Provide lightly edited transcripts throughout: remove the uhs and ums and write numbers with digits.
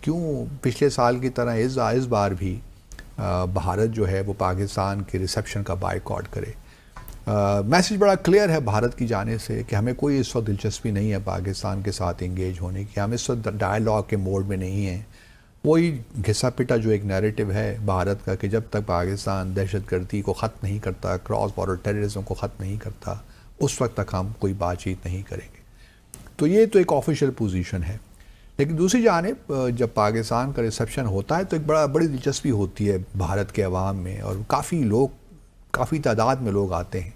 کیوں پچھلے سال کی طرح اس بار بھی بھارت جو ہے وہ پاکستان کے ریسیپشن کا بائیکاٹ کرے. میسج بڑا کلیئر ہے بھارت کی جانب سے کہ ہمیں کوئی اس وقت دلچسپی نہیں ہے پاکستان کے ساتھ انگیج ہونے کی. ہم اس وقت ڈائیلاگ کے موڈ میں نہیں ہیں. وہی گھسا پٹا جو ایک نیریٹو ہے بھارت کا کہ جب تک پاکستان دہشت گردی کو ختم نہیں کرتا, کراس بارڈر ٹیررزم کو ختم نہیں کرتا, اس وقت تک ہم کوئی بات چیت نہیں کریں گے. تو یہ تو ایک آفیشیل پوزیشن ہے. لیکن دوسری جانب جب پاکستان کا ریسیپشن ہوتا ہے تو ایک بڑی دلچسپی ہوتی ہے بھارت کے عوام میں, اور کافی تعداد میں لوگ آتے ہیں.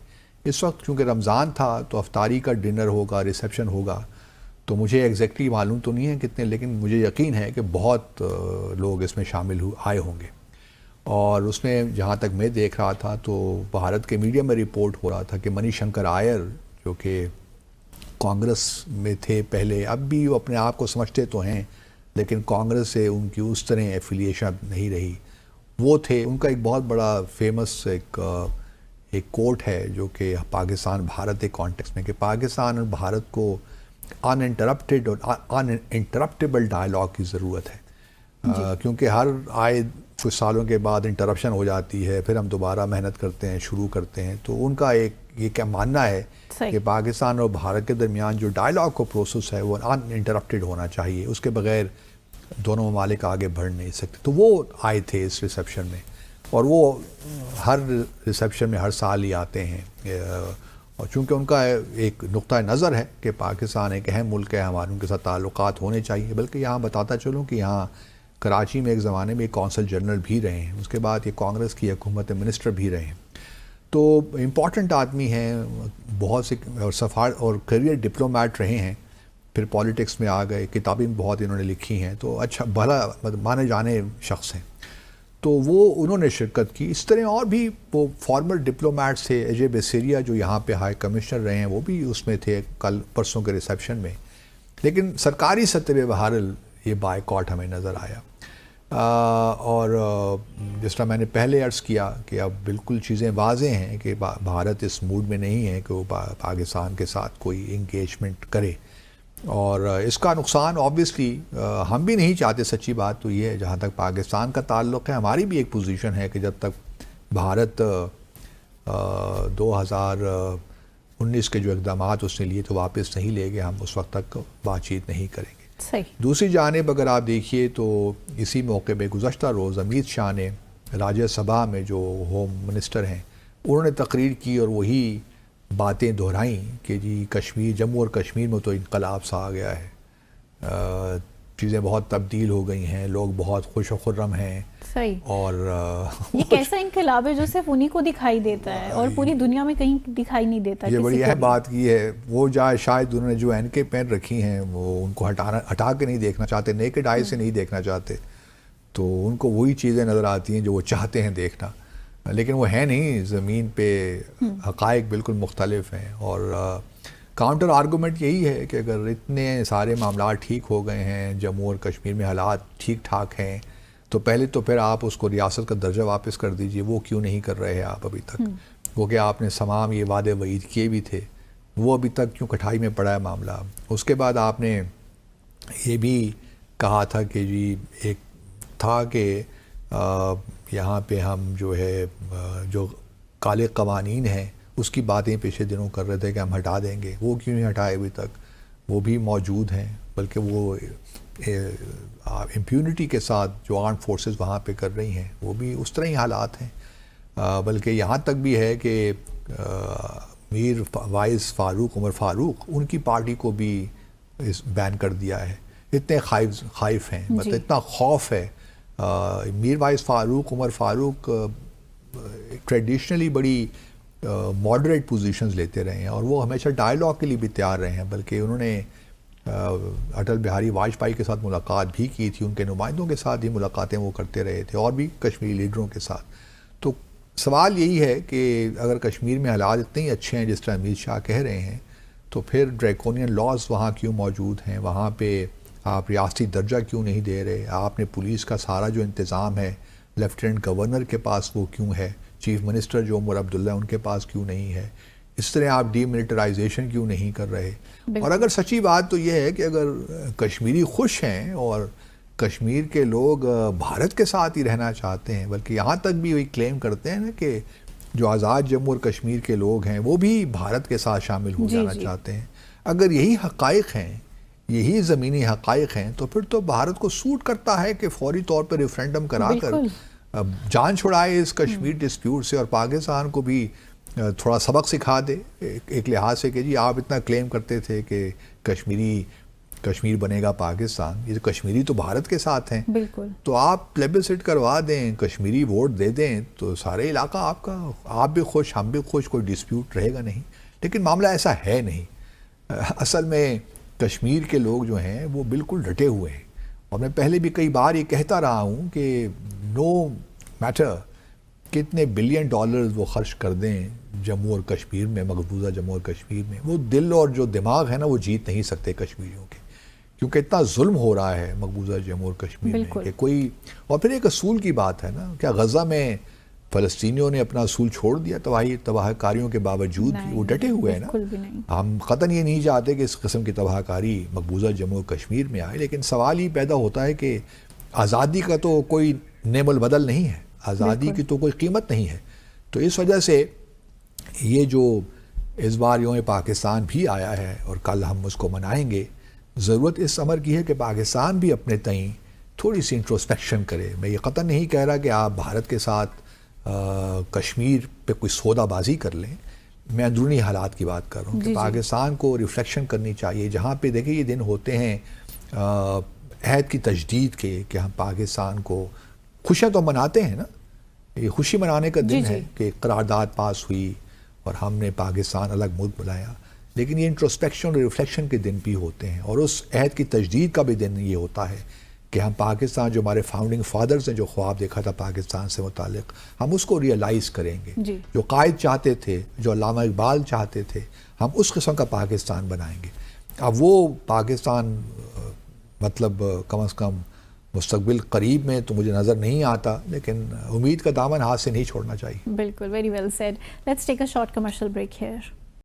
اس وقت چونکہ رمضان تھا تو افطاری کا ڈنر ہوگا, ریسیپشن ہوگا, تو مجھے ایگزیکٹلی معلوم تو نہیں ہے کتنے, لیکن مجھے یقین ہے کہ بہت لوگ اس میں شامل آئے ہوں گے. اور اس میں جہاں تک میں دیکھ رہا تھا تو بھارت کے میڈیا میں رپورٹ ہو رہا تھا کہ منی شنکر آئر جو کہ کانگریس میں تھے پہلے, اب بھی وہ اپنے آپ کو سمجھتے تو ہیں لیکن کانگریس سے ان کی اس طرح ایفیلیشن نہیں رہی, وہ تھے. ان کا ایک بہت بڑا فیمس ایک کوٹ ہے جو کہ پاکستان بھارت ایک کانٹیکس میں کہ پاکستان اور بھارت کو ان انٹرپٹیڈ اور ان انٹرپٹیبل ڈائیلاگ کی ضرورت ہے, کیونکہ ہر آئے کچھ سالوں کے بعد انٹرپشن ہو جاتی ہے, پھر ہم دوبارہ محنت کرتے ہیں, شروع کرتے ہیں. تو ان کا یہ کیا ماننا ہے کہ پاکستان اور بھارت کے درمیان جو ڈائیلاگ کا پروسیس ہے وہ ان انٹرپٹیڈ ہونا چاہیے, اس کے بغیر دونوں ممالک آگے بڑھ نہیں سکتے. تو وہ آئے تھے اس ریسیپشن میں, اور وہ ہر ریسیپشن میں ہر سال ہی آتے ہیں. اور چونکہ ان کا ایک نقطہ نظر ہے کہ پاکستان ایک اہم ملک ہے, ہمارے ان کے ساتھ تعلقات ہونے چاہیے. بلکہ یہاں بتاتا چلوں کہ یہاں کراچی میں ایک زمانے میں ایک کونسل جنرل بھی رہے ہیں, اس کے بعد یہ کانگریس کی حکومت منسٹر بھی رہے ہیں. تو امپورٹنٹ آدمی ہیں, بہت سے اور کیریئر ڈپلومیٹ رہے ہیں, پھر پالیٹکس میں آ گئے, کتابیں بہت انہوں نے لکھی ہیں, تو اچھا بھلا مانے جانے شخص ہیں. تو وہ انہوں نے شرکت کی. اس طرح اور بھی وہ فارمر ڈپلومیٹس تھے, اجے بیسیریا جو یہاں پہ ہائی کمشنر رہے ہیں وہ بھی اس میں تھے کل پرسوں کے ریسیپشن میں. لیکن سرکاری سطح پہ بہرحال یہ بائیکاٹ ہمیں نظر آیا. اور جس طرح میں نے پہلے عرض کیا کہ اب بالکل چیزیں واضح ہیں کہ بھارت اس موڈ میں نہیں ہے کہ وہ پاکستان کے ساتھ کوئی انگیجمنٹ کرے, اور اس کا نقصان آبویسلی ہم بھی نہیں چاہتے. سچی بات تو یہ ہے, جہاں تک پاکستان کا تعلق ہے ہماری بھی ایک پوزیشن ہے کہ جب تک بھارت 2019 کے جو اقدامات اس نے لیے تو واپس نہیں لے گئے, ہم اس وقت تک بات چیت نہیں کریں گے. دوسری جانب اگر آپ دیکھیے تو اسی موقع پہ گزشتہ روز امیت شاہ نے راجیہ سبھا میں جو ہوم منسٹر ہیں انہوں نے تقریر کی اور وہی باتیں دہرائیں کہ جی کشمیر, جموں اور کشمیر میں تو انقلاب سا آ گیا ہے, چیزیں بہت تبدیل ہو گئی ہیں, لوگ بہت خوش و خرم ہیں. اور یہ کیسا انقلاب ہے جو صرف انہی کو دکھائی دیتا ہے اور پوری دنیا میں کہیں دکھائی نہیں دیتا. یہ بڑی اہم بات کی ہے. وہ شاید انہوں نے جو اینکیں پہن رکھی ہیں وہ ان کو ہٹا کے نہیں دیکھنا چاہتے, نیکڈ آئی سے نہیں دیکھنا چاہتے, تو ان کو وہی چیزیں نظر آتی ہیں جو وہ چاہتے ہیں دیکھنا, لیکن وہ ہے نہیں. زمین پہ حقائق بالکل مختلف ہیں. اور کاؤنٹر آرگومنٹ یہی ہے کہ اگر اتنے سارے معاملات ٹھیک ہو گئے ہیں, جموں اور کشمیر میں حالات ٹھیک ٹھاک ہیں, تو پہلے تو پھر آپ اس کو ریاست کا درجہ واپس کر دیجئے. وہ کیوں نہیں کر رہے ہیں آپ ابھی تک؟ وہ کہ آپ نے تمام یہ وعدے وعید کیے بھی تھے, وہ ابھی تک کیوں کٹھائی میں پڑا ہے معاملہ؟ اس کے بعد آپ نے یہ بھی کہا تھا کہ جی ایک تھا کہ یہاں پہ ہم جو ہے جو کالے قوانین ہیں اس کی باتیں پچھلے دنوں کر رہے تھے کہ ہم ہٹا دیں گے. وہ کیوں نہیں ہٹائے ابھی تک؟ وہ بھی موجود ہیں, بلکہ وہ امپیونٹی کے ساتھ جو آرم فورسز وہاں پہ کر رہی ہیں وہ بھی اس طرح ہی حالات ہیں. بلکہ یہاں تک بھی ہے کہ میر وائس فاروق عمر فاروق ان کی پارٹی کو بھی بین کر دیا ہے. اتنے خائف ہیں, مطلب اتنا خوف ہے. میر وائس فاروق عمر فاروق ٹریڈیشنلی بڑی ماڈریٹ پوزیشنز لیتے رہے ہیں اور وہ ہمیشہ ڈائیلاگ کے لیے بھی تیار رہے ہیں. بلکہ انہوں نے اٹل بہاری واجپئی کے ساتھ ملاقات بھی کی تھی, ان کے نمائندوں کے ساتھ ہی ملاقاتیں وہ کرتے رہے تھے, اور بھی کشمیری لیڈروں کے ساتھ. تو سوال یہی ہے کہ اگر کشمیر میں حالات اتنے ہی اچھے ہیں جس طرح امیت شاہ کہہ رہے ہیں, تو پھر ڈریکونین لاز وہاں کیوں موجود ہیں؟ وہاں پہ آپ ریاستی درجہ کیوں نہیں دے رہے؟ آپ نے پولیس کا سارا جو انتظام ہے لیفٹیننٹ گورنر کے پاس وہ کیوں ہے؟ چیف منسٹر جو عمر عبداللہ ان کے پاس کیوں نہیں ہے؟ اس طرح آپ ڈی ملٹرائزیشن کیوں نہیں کر رہے؟ بالکل. اور اگر سچی بات تو یہ ہے کہ اگر کشمیری خوش ہیں اور کشمیر کے لوگ بھارت کے ساتھ ہی رہنا چاہتے ہیں، بلکہ یہاں تک بھی وہی کلیم کرتے ہیں نا کہ جو آزاد جموں اور کشمیر کے لوگ ہیں وہ بھی بھارت کے ساتھ شامل ہو جانا چاہتے ہیں، اگر یہی حقائق ہیں، یہی زمینی حقائق ہیں، تو پھر تو بھارت کو سوٹ کرتا ہے کہ فوری طور پر ریفرینڈم کرا کر جان چھڑائے اس کشمیر ڈسپیوٹ سے، اور پاکستان کو بھی تھوڑا سبق سکھا دے ایک لحاظ سے کہ جی آپ اتنا کلیم کرتے تھے کہ کشمیر بنے گا پاکستان، یہ کشمیری تو بھارت کے ساتھ ہیں، بالکل، تو آپ پلیبسٹ کروا دیں، کشمیری ووٹ دے دیں، تو سارے علاقہ آپ کا، آپ بھی خوش ہم بھی خوش، کوئی ڈسپیوٹ رہے گا نہیں. لیکن معاملہ ایسا ہے نہیں. اصل میں کشمیر کے لوگ جو ہیں وہ بالکل ڈٹے ہوئے ہیں، اور میں پہلے بھی کئی بار یہ کہتا رہا ہوں کہ نو میٹر کتنے بلین ڈالرز وہ خرچ کر دیں جموں اور کشمیر میں، مقبوضہ جموں اور کشمیر میں، وہ دل اور جو دماغ ہے نا وہ جیت نہیں سکتے کشمیریوں کے، کیونکہ اتنا ظلم ہو رہا ہے مقبوضہ جموں اور کشمیر میں کہ کوئی. اور پھر ایک اصول کی بات ہے نا، کیا غزہ میں فلسطینیوں نے اپنا اصول چھوڑ دیا تباہ کاریوں کے باوجود بھی؟ وہ ڈٹے ہوئے ہیں نا. ہم قطعاً یہ نہیں چاہتے کہ اس قسم کی تباہ کاری مقبوضہ جموں اور کشمیر میں آئے، لیکن سوال یہ پیدا ہوتا ہے کہ آزادی کا تو کوئی نعم البدل نہیں ہے، آزادی کی تو کوئی قیمت نہیں ہے. تو اس وجہ سے یہ جو اس بار یوم پاکستان بھی آیا ہے اور کل ہم اس کو منائیں گے، ضرورت اس امر کی ہے کہ پاکستان بھی اپنے تئیں تھوڑی سی انٹروسپیکشن کرے. میں یہ قطعاً نہیں کہہ رہا کہ آپ بھارت کے ساتھ کشمیر پہ کوئی سودا بازی کر لیں، میں اندرونی حالات کی بات کر رہا ہوں کہ پاکستان کو ریفلیکشن کرنی چاہیے. جہاں پہ دیکھیں یہ دن ہوتے ہیں عہد کی تجدید کے، کہ ہم پاکستان کو خوشیاں تو مناتے ہیں نا، یہ خوشی منانے کا دن ہے کہ قرارداد پاس ہوئی اور ہم نے پاکستان الگ ملک بنایا، لیکن یہ انٹروسپیکشن اور ریفلیکشن کے دن بھی ہوتے ہیں، اور اس عہد کی تجدید کا بھی دن یہ ہوتا ہے کہ ہم پاکستان، جو ہمارے فاؤنڈنگ فادرز نے جو خواب دیکھا تھا پاکستان سے متعلق، ہم اس کو ریئلائز کریں گے. جو قائد چاہتے تھے، جو علامہ اقبال چاہتے تھے، ہم اس قسم کا پاکستان بنائیں گے. اب وہ پاکستان مطلب کم از کم مستقبل قریب میں تو مجھے نظر نہیں آتا، لیکن امید کا دامن ہاتھ سے نہیں چھوڑنا چاہیے. بالکل، very well said. Let's take a short commercial break hair.